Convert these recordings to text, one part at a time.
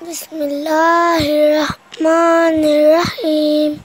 बिस्मिल्लाहिर्रहमानिर्रहीम।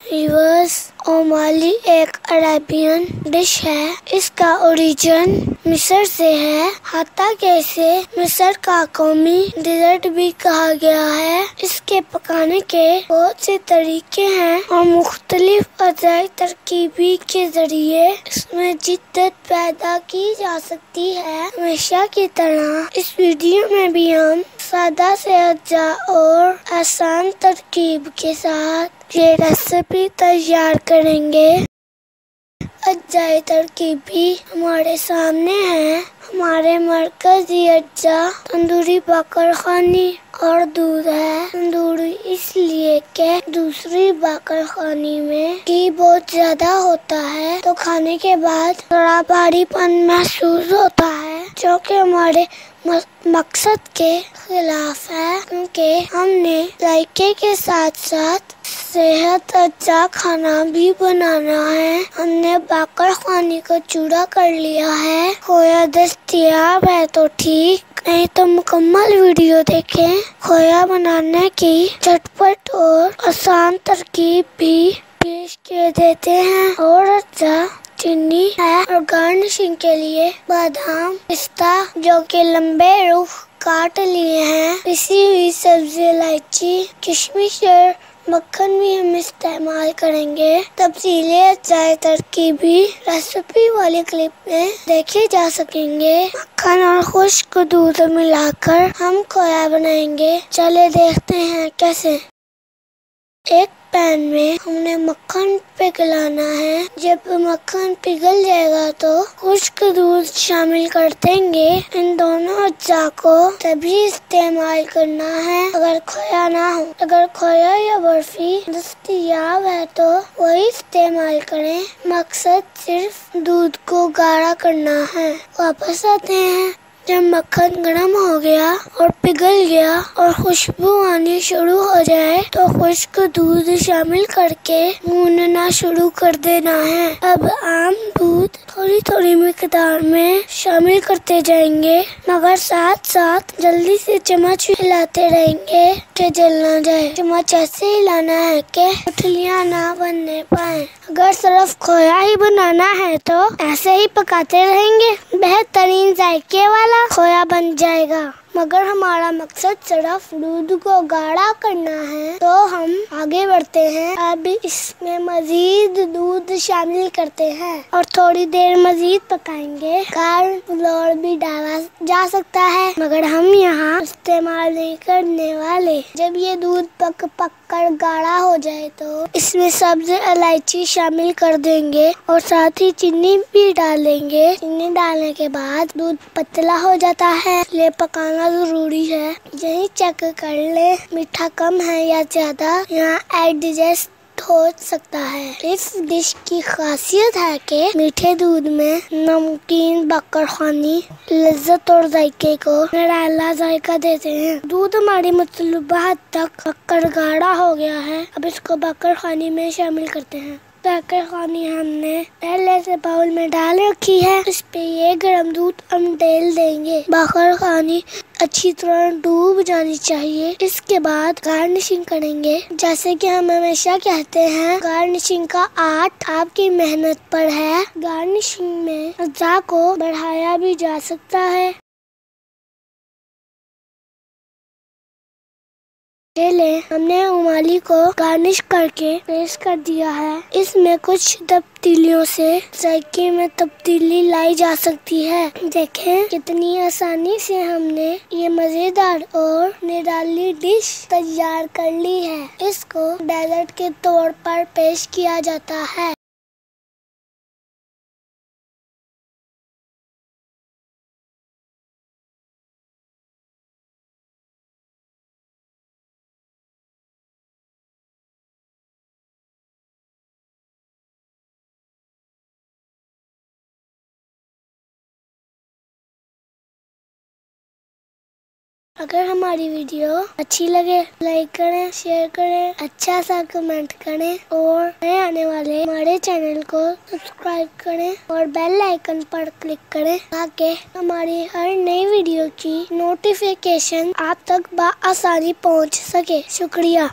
रिवर्स ओमाली एक Arabian dish है। इसका ओरिजिन मिस्र से है। हाता इसे मिस्र का कौमी डिजर्ट भी कहा गया है। इसके पकाने के बहुत से तरीके हैं और मुख्तलिफ अज़ाई तरकीबी के जरिए इसमें जिद्दत पैदा की जा सकती है। हमेशा की तरह इस वीडियो में भी हम सादा से अज्जा और आसान तरकीब के साथ ये रेसिपी तैयार करेंगे। अज्जाई तरकीब भी हमारे सामने है। हमारे मरकजी अज्जा तंदूरी बाकरखानी और दूध है। तंदूरी इसलिए कि दूसरी बाकरखानी में घी बहुत ज्यादा होता है तो खाने के बाद थोड़ा भारीपन महसूस होता है, जो कि हमारे मकसद के खिलाफ है, क्योंकि हमने जायके के साथ साथ सेहत अच्छा खाना भी बनाना है। हमने बाकरखानी को चूड़ा कर लिया है। खोया दस्तयाब है तो ठीक, नहीं तो मुकम्मल वीडियो देखें। खोया बनाने की झटपट और आसान तरकीब भी पेश कर देते हैं। और अच्छा चीनी है और गार्निशिंग के लिए बादाम, पिस्ता जो कि लंबे रुख काट लिए हैं, पिसी हुई सब्जी, इलायची, किशमिश और मक्खन भी हम इस्तेमाल करेंगे। तफसीली अज्जाई तरकीबी रेसिपी वाली क्लिप में देखे जा सकेंगे। मक्खन और खुश्क दूध मिलाकर हम खोया बनाएंगे। चले देखते हैं कैसे। एक पैन में हमने मक्खन पिघलाना है। जब मक्खन पिघल जाएगा तो खुश्क दूध शामिल कर देंगे। इन दोनों अज्जा को तभी इस्तेमाल करना है अगर खोया ना हो। अगर खोया या बर्फी दस्तयाब है तो वही इस्तेमाल करें। मकसद सिर्फ दूध को गाढ़ा करना है। वापस आते हैं। जब मक्खन गर्म हो गया और पिघल गया और खुशबू आनी शुरू हो जाए तो खुश्क दूध शामिल करके भूनना शुरू कर देना है। अब आम दूध थोड़ी थोड़ी मिकदार में शामिल करते जाएंगे, मगर साथ साथ जल्दी से चम्मच हिलाते रहेंगे कि जल ना जाए। चम्मच ऐसे हिलाना है कि गुठलियाँ ना बनने पाए। अगर सिर्फ खोया ही बनाना है तो ऐसे ही पकाते रहेंगे, बेहतरीन जायके वाला खोया बन जाएगा। मगर हमारा मकसद सिर्फ दूध को गाढ़ा करना है तो हम आगे बढ़ते हैं। अब इसमें मजीद दूध शामिल करते हैं और थोड़ी देर मजीद पकाएंगे। कॉर्न फ्लोर भी डाला जा सकता है, मगर हम यहाँ इस्तेमाल नहीं करने वाले। जब ये दूध पक कर गाढ़ा हो जाए तो इसमें सब्जी इलायची शामिल कर देंगे और साथ ही चीनी भी डालेंगे। चीनी डालने के बाद दूध पतला हो जाता है, इसलिए पकाना जरूरी है। यही चेक कर ले मीठा कम है या ज्यादा, यहाँ एडजस्ट हो सकता है। इस डिश की खासियत है कि मीठे दूध में नमकीन बाकरखानी लज्जत और जायके को निराला जायका देते हैं। दूध हमारी मतलूबा हद तक पककर गाढ़ा हो गया है। अब इसको बाकरखानी में शामिल करते हैं। बाकरखानी हमने पहले से बाउल में डाल रखी है। इस पे ये गर्म दूध हम डाल देंगे। बाकरखानी अच्छी तरह डूब जानी चाहिए। इसके बाद गार्निशिंग करेंगे। जैसे कि हम हमेशा कहते हैं, गार्निशिंग का आर्ट आपकी मेहनत पर है। गार्निशिंग में अज्जा को बढ़ाया भी जा सकता है। हमने उमाली को गार्निश करके पेश कर दिया है। इसमें कुछ तब्दीलियों से जायके में तब्दीली लाई जा सकती है। देखें कितनी आसानी से हमने ये मजेदार और निराली डिश तैयार कर ली है। इसको डेजर्ट के तौर पर पेश किया जाता है। अगर हमारी वीडियो अच्छी लगे लाइक करें, शेयर करें, अच्छा सा कमेंट करें और नए आने वाले हमारे चैनल को सब्सक्राइब करें और बेल आइकन पर क्लिक करें ताकि हमारी हर नई वीडियो की नोटिफिकेशन आप तक आसानी पहुंच सके। शुक्रिया।